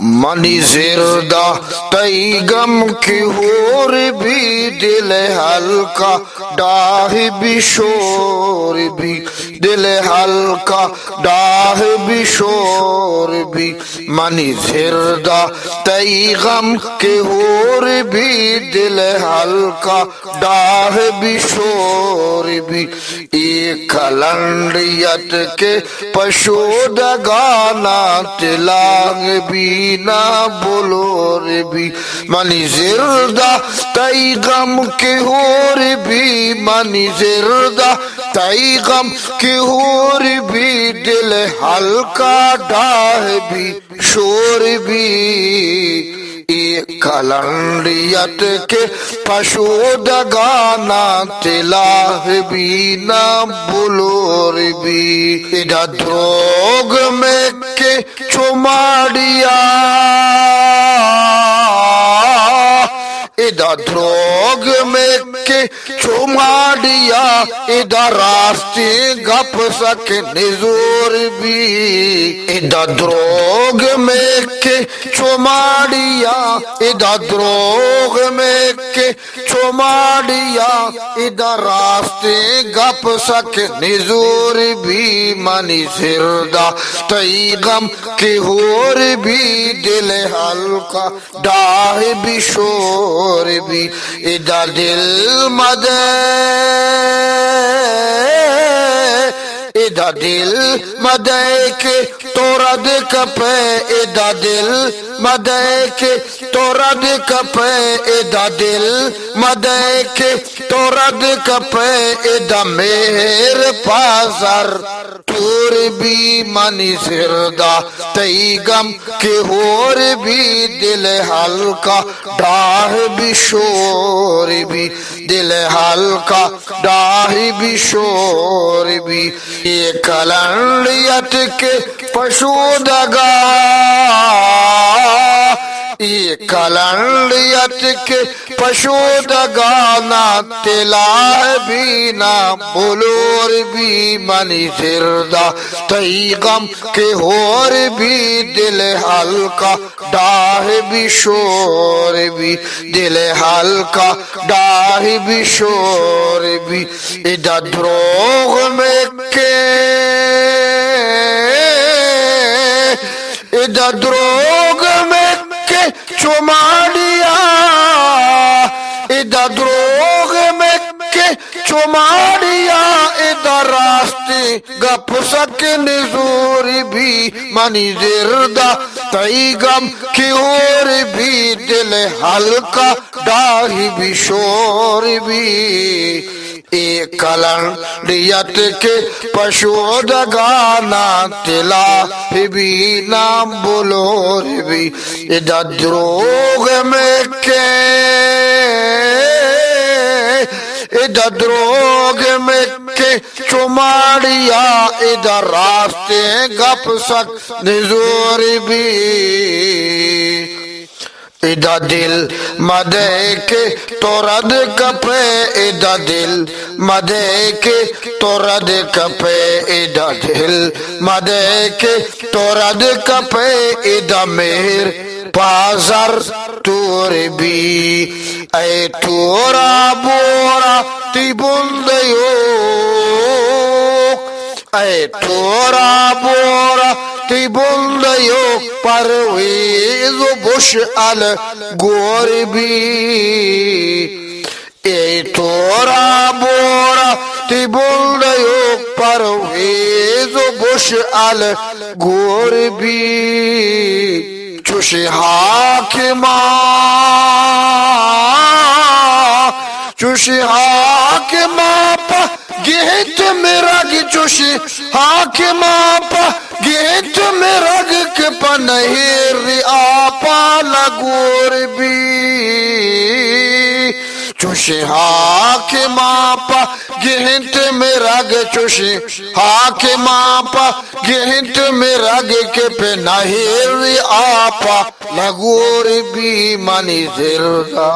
money जिरदा तई गम की होर भी दिल हल्का डाह भी शोर भी दिल हल्का डाह भी शोर भी मनी जिरदा तई गम के होर भी दिल हल्का डाह भी शोर भी एक खलंडियत के पशोद गाना तिलाग भी ना बोलोर भी मनी जिरदा तई गम के होर भी मनी जिरदा तई गम के होर भी दिल हल्का डाह भी शोर भी कलंडियत के पशोद गाना तिलाह भी ना बुलोर भी इधर द्रोग में के चुमाड़िया इधर द्रोग में के चुमाड़िया इधर रास्ते गप सक निजोर भी इधर द्रोग में के चुमाड़िया इधर द्रोग में के चुमाड़िया इधर रास्ते गप सक निजोर भी मनी जिरदा तई गम के होर भी दिल हल्का डाह भी शोर भी इधर दिल मदे इधर दिल मदे के तोरद कपे इधर दिल मदे के तोरद कपे इधर दिल मदे के तोरद कपे इधर मेहर पासर तोर भी मनी जिरदा तई गम के होर भी दिल हल्का डाह भी शोर भी दिल हल्का डाह भी शोर भी ये कलंडियत के पशुदगा ये कलंडियत के पशुदगा ना तिला भी ना बोलोर भी मनी जिरदा तई गम के होर भी दिल हल्का डाह भी शोर भी दिल हल्का डाह भी शोर भी इधर द्रोग में के इधर द्रोग में के चुमाड़िया इधर द्रोग में के चुमाड़िया इधर रास्ते गप सक निजोर भी मनी जिरदा तई गम की ओर भी दिल हल्का डाह भी शोर भी एक कलंडियत के पशुद गाना तिला भी नाम बोलोर भी इधर द्रोग में के इधर द्रोग में के चुमाड़िया इधर रास्ते गप सक निजोर भी इधर दिल मदे के तोरद कपे इधर दिल मदे के तोरद कपे इधर दिल मदे के तोरद कपे इधर मेहर पासर तोर भी ऐ तोरा बोरा ती बुंदयो ऐ तोरा बोरा ती बुंदयो परवेज बुश अल गोर भी ए तोरा बोरा ती बुंदयो परवेज बुश अल गोर भी चुश हाकिमा चुश हाकिमा पा गेट में रग चुश हाकिमा पा गेट में रग के पनहेर आपा लगोर भी चुश हाकिमा पा गेट में रग चुश हाकिमा पा गेट में रग के पनहेर आपा लगोर भी मनी जिरदा